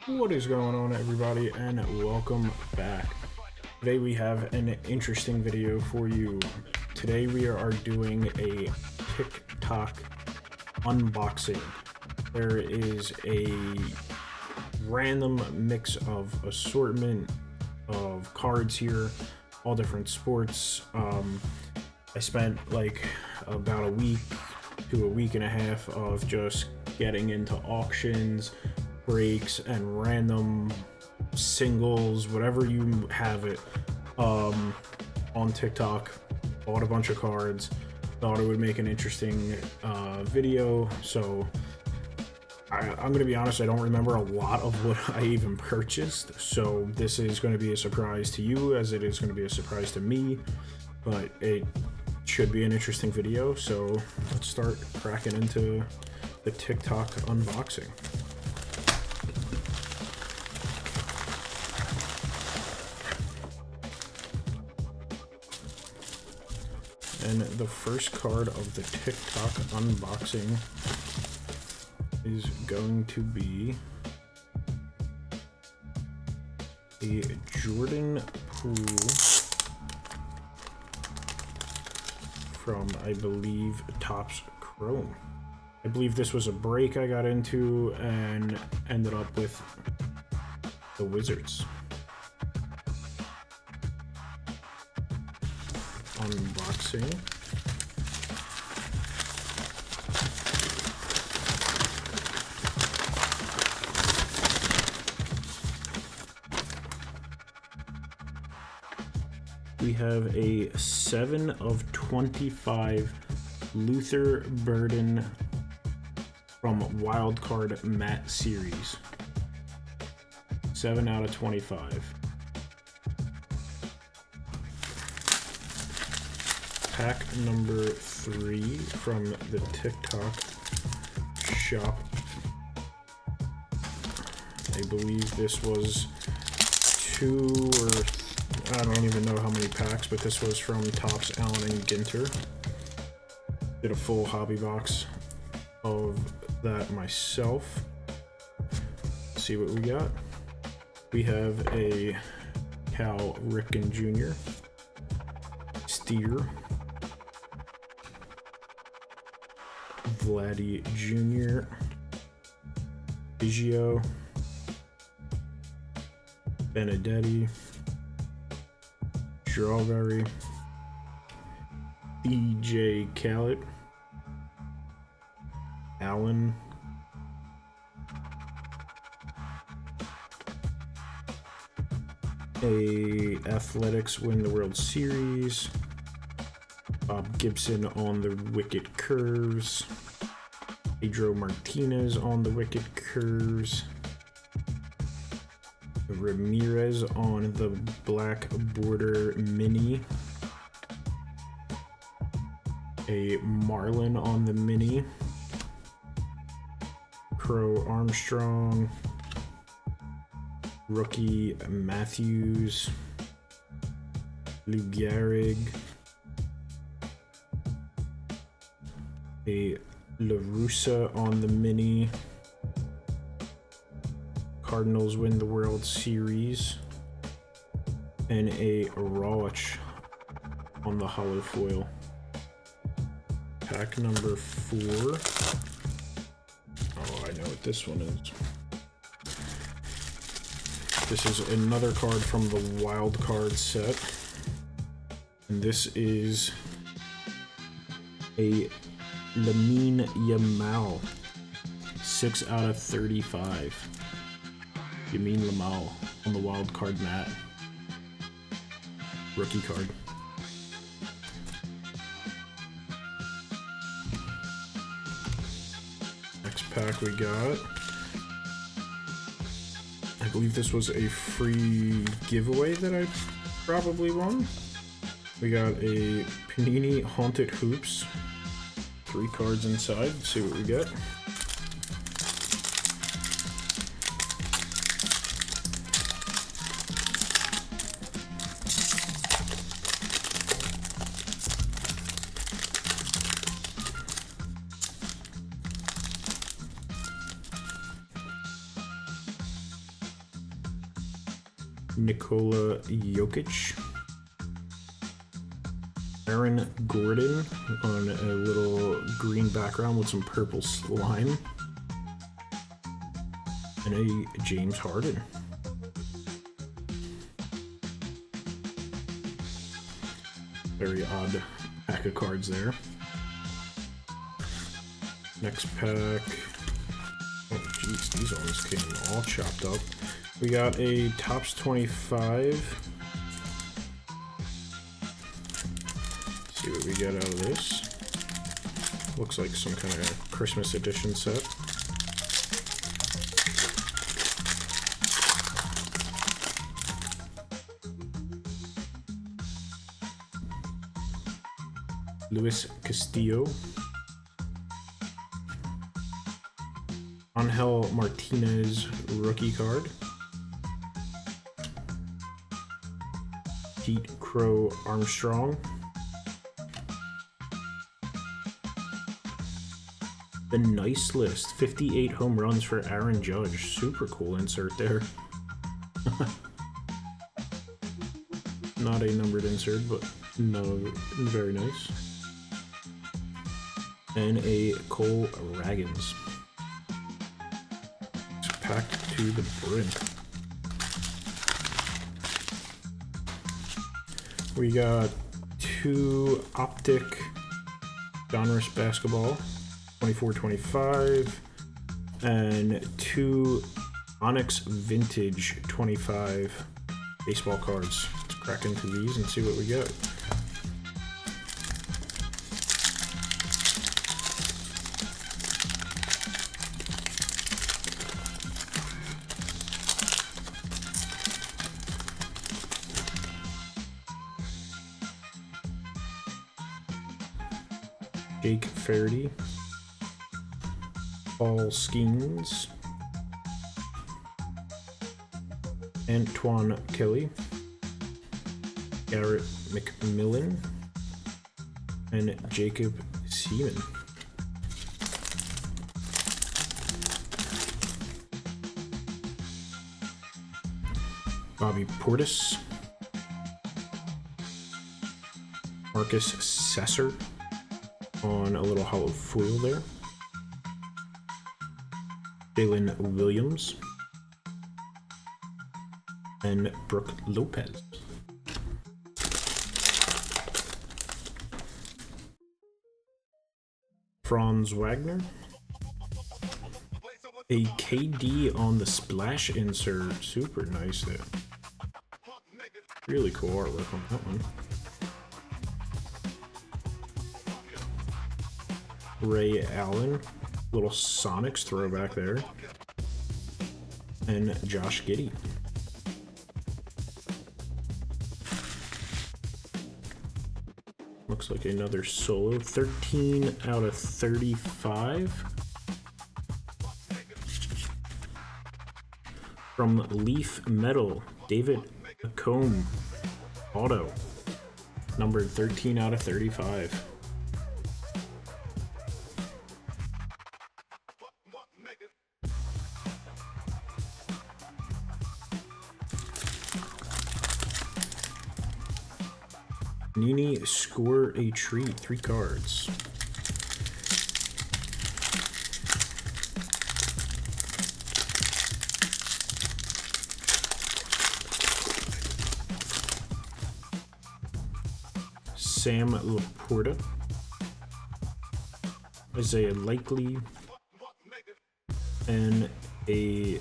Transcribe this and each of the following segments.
What is going on, everybody, and welcome back. Today we have an interesting video for you. Today we are doing a TikTok unboxing. There is a random mix of assortment of cards here, all different sports. I spent like about a week to a week and a half of just getting into auctions, breaks, and random singles, whatever you have it, on TikTok. Bought a bunch of cards, thought it would make an interesting video. So I'm gonna be honest, I don't remember a lot of what I even purchased, so this is going to be a surprise to you as it is going to be a surprise to me, but it should be an interesting video. So let's start cracking into the TikTok unboxing. And the first card of the TikTok unboxing is going to be a Jordan Poole from, I believe, Topps Chrome. I believe this was a break I got into and ended up with the Wizards. Unboxing. We have a 7 of 25 Luther Burden from Wildcard Matte Series. 7 out of 25. Pack number 3 from the TikTok shop. I believe this was 2 or I don't even know how many packs, but this was from Topps Allen and Ginter. Did a full hobby box of that myself. Let's see what we got. We have a Cal Ripken Jr. Steer. Vladdy Jr. Biggio. Benedetti. Strawberry. DJ Khaled. Allen. A Athletics win the World Series. Bob Gibson on the Wicked Curves. Pedro Martinez on the Wicked Curves. Ramirez on the Black Border Mini. A Marlin on the Mini. Crow Armstrong. Rookie Matthews. Lou Gehrig. A La Russa on the Mini. Cardinals win the World Series. And a Rawich on the hollow foil. Pack number 4. Oh, I know what this one is. This is another card from the Wild Card set. And this is a Lamine Yamal. 6 out of 35. Lamine Yamal on the Wild Card mat. Rookie card. Next pack we got, I believe this was a free giveaway that I probably won. We got a Panini Haunted Hoops. 3 cards inside. Let's see what we get. Nikola Jokic. Aaron Gordon on a little green background with some purple slime. And a James Harden. Very odd pack of cards there. Next pack. Oh jeez, these ones came all chopped up. We got a Topps 25. Let's see what we get out of this. Looks like some kind of Christmas edition set. Luis Castillo. Angel Martinez rookie card. Pete Crow Armstrong. The Nice List, 58 home runs for Aaron Judge. Super cool insert there. Not a numbered insert, but no, very nice. And a Cole Ragans. It's packed to the brim. We got 2 Optic Donruss Basketball, 24-25, and 2 Onyx Vintage 25 baseball cards. Let's crack into these and see what we get. Jake Faraday, Paul Skeens, Antoine Kelly, Garrett McMillan, and Jacob Seaman. Bobby Portis, Marcus Sasser on a little hollow foil there. Jalen Williams and Brooke Lopez. Franz Wagner. A KD on the splash insert. Super nice there. Really cool artwork on that one. Ray Allen, little Sonics throwback there, and Josh Giddey. Looks like another solo, 13 out of 35. From Leaf Metal, David McComb, auto, numbered 13 out of 35. Nini Score a Treat, 3 cards. Sam Laporta, Isaiah Likely, and a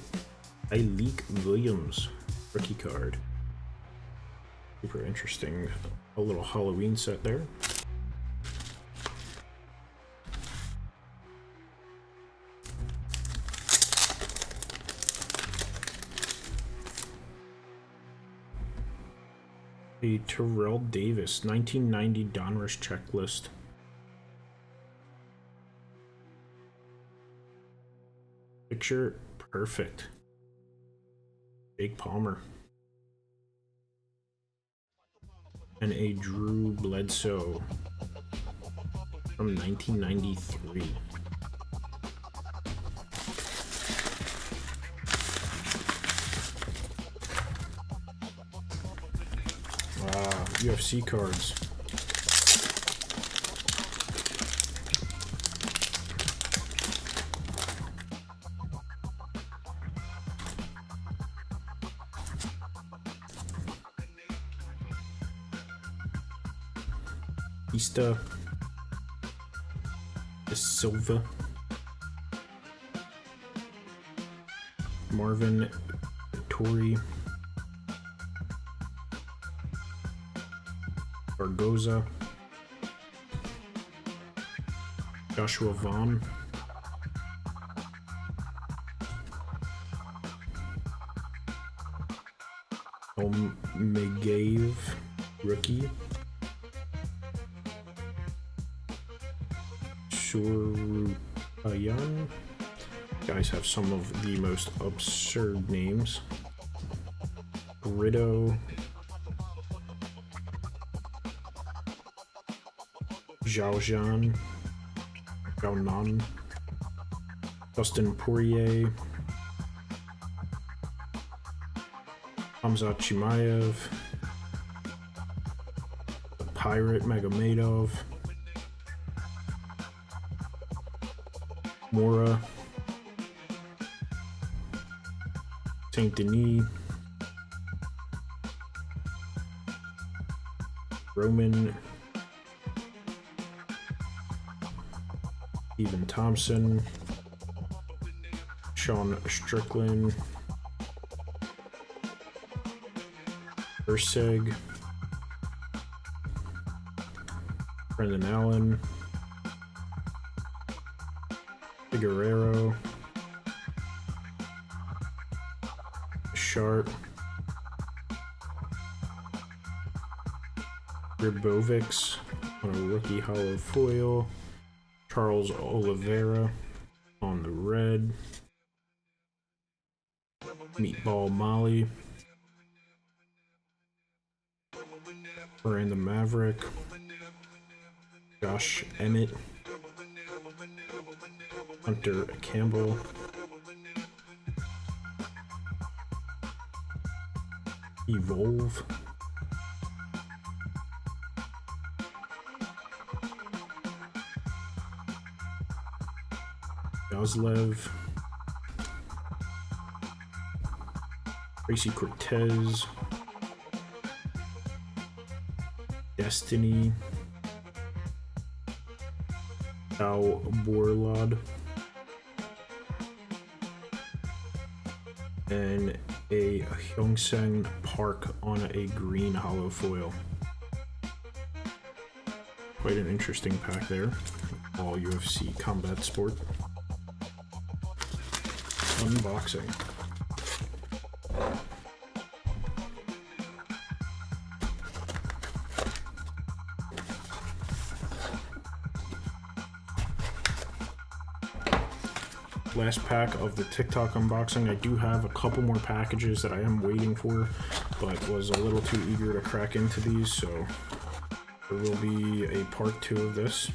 Aleek Williams rookie card. Super interesting. A little Halloween set there. A Terrell Davis 1990 Donruss checklist. Picture perfect. Jake Palmer. And a Drew Bledsoe from 1993. UFC cards. Ista De Silva, Marvin Vittori, Barboza, Joshua Vaughn, Megave, rookie, Surupayan. Guys have some of the most absurd names. Brito, Zhaonan, Dustin Poirier, Hamzat Chimaev, the Pirate Magomedov, Mora, Saint Denis, Roman, Stephen Thompson, Sean Strickland, Ursig, Brendan Allen, Figueroa, Sharp, Ribovics on a rookie hollow foil, Charles Oliveira on the red, Meatball Molly, Miranda Maverick, Josh Emmett, Hunter Campbell, Evolve, Goslev, Tracy Cortez, Destiny, Al Borlad, and a Hyungseng Park on a green hollow foil. Quite an interesting pack there. All UFC Combat Sport. Unboxing. Last pack of the TikTok unboxing. I do have a couple more packages that I am waiting for, but was a little too eager to crack into these, so there will be a part 2 of this.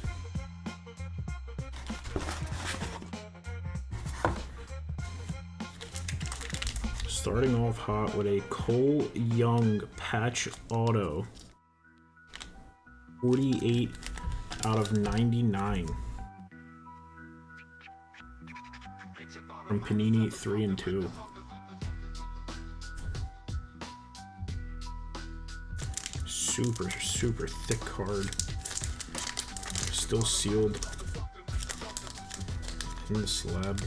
Starting off hot with a Cole Young patch auto. 48 out of 99. From Panini 3 and 2. Super thick card. Still sealed in the slab.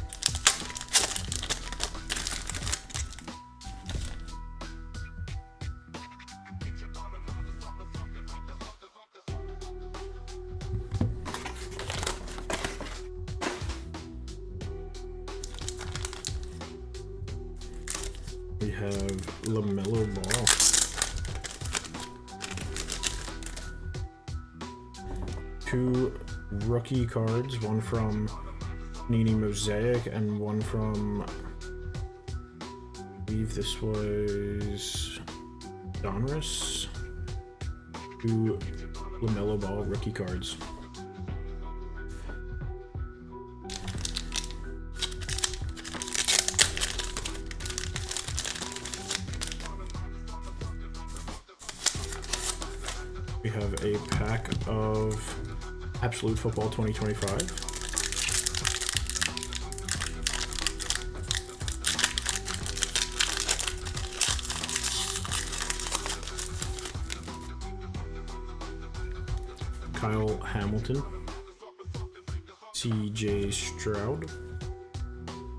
We have LaMelo Ball. Two rookie cards, one from Panini Mosaic and one from, I believe this was Donruss. Two LaMelo Ball rookie cards. We have a pack of Absolute Football 2025. Kyle Hamilton, CJ Stroud,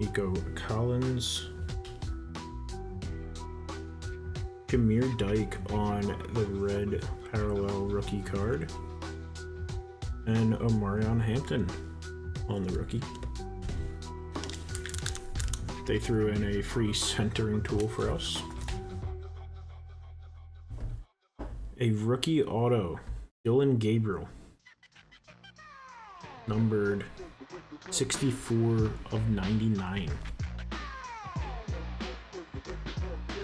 Nico Collins, Jameer Dyke on the red parallel rookie card, and Omarion Hampton on the rookie. They threw in a free centering tool for us. A rookie auto, Dillon Gabriel, numbered 64 of 99.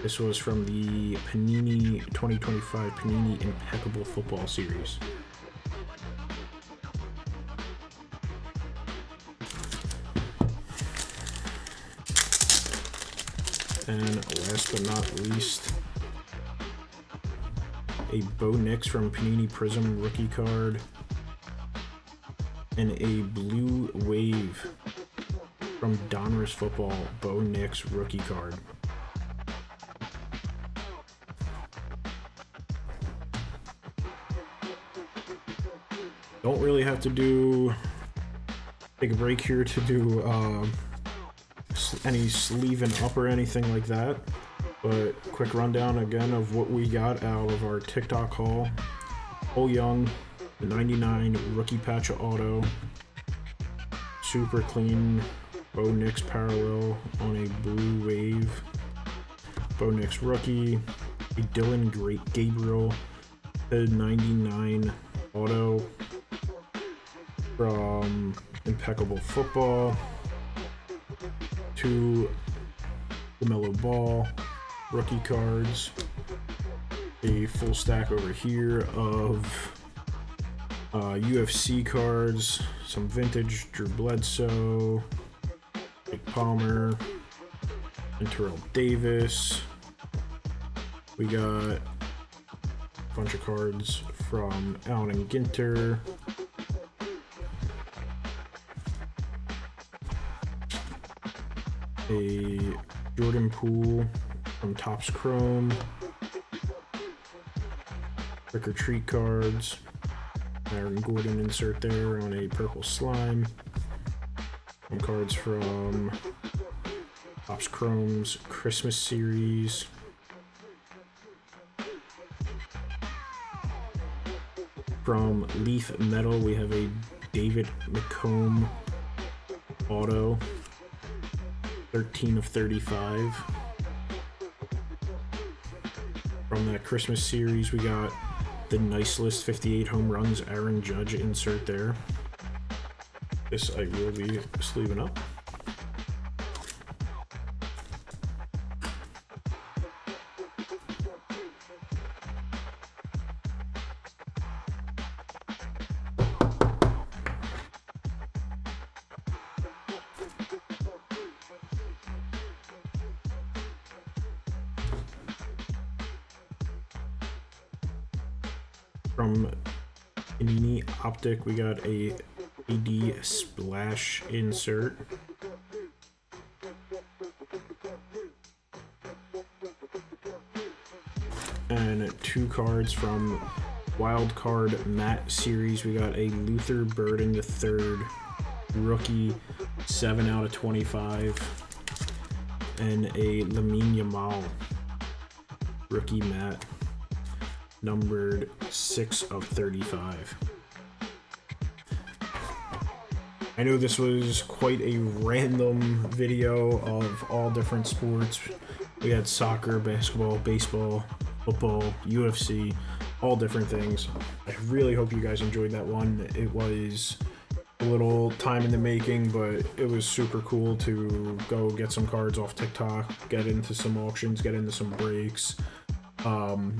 This was from the Panini 2025 Panini Impeccable Football Series. And last but not least, a Bo Nix from Panini Prism rookie card, and a Blue Wave from Donruss Football Bo Nix rookie card. Don't really have to take a break here to do any sleeving up or anything like that, but quick rundown again of what we got out of our TikTok haul. Cole Young, the 99 rookie patch auto, super clean Bo Nix parallel on a Blue Wave, Bo Nix rookie, a Dillon Gabriel, the 99 auto from Impeccable Football, 2 LaMelo Ball rookie cards, a full stack over here of UFC cards, some vintage Drew Bledsoe, Jake Palmer, and Terrell Davis. We got a bunch of cards from Allen and Ginter, a Jordan Poole from Topps Chrome, Trick or Treat cards, Aaron Gordon insert there on a purple slime, some cards from Topps Chrome's Christmas series, from Leaf Metal we have a David McComb auto, 13 of 35. From that Christmas series, we got the Nice List 58 home runs Aaron Judge insert there. This I will be sleeving up. From Panini Optic, we got a AD Splash insert. And 2 cards from Wild Card Matt series. We got a Luther Burden III rookie, 7 out of 25. And a Lamine Yamal rookie matte, numbered 6 of 35. I know this was quite a random video of all different sports. We had soccer, basketball, baseball, football, UFC, all different things. I really hope you guys enjoyed that one. It was a little time in the making, but it was super cool to go get some cards off TikTok, get into some auctions, get into some breaks.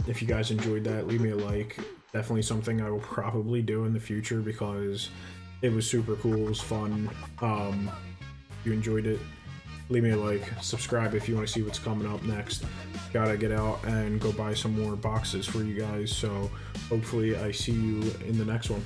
If you guys enjoyed that, leave me a like. Definitely something I will probably do in the future because it was super cool. It was fun. If you enjoyed it, leave me a like, subscribe if you want to see what's coming up next. Gotta get out and go buy some more boxes for you guys, so hopefully I see you in the next one.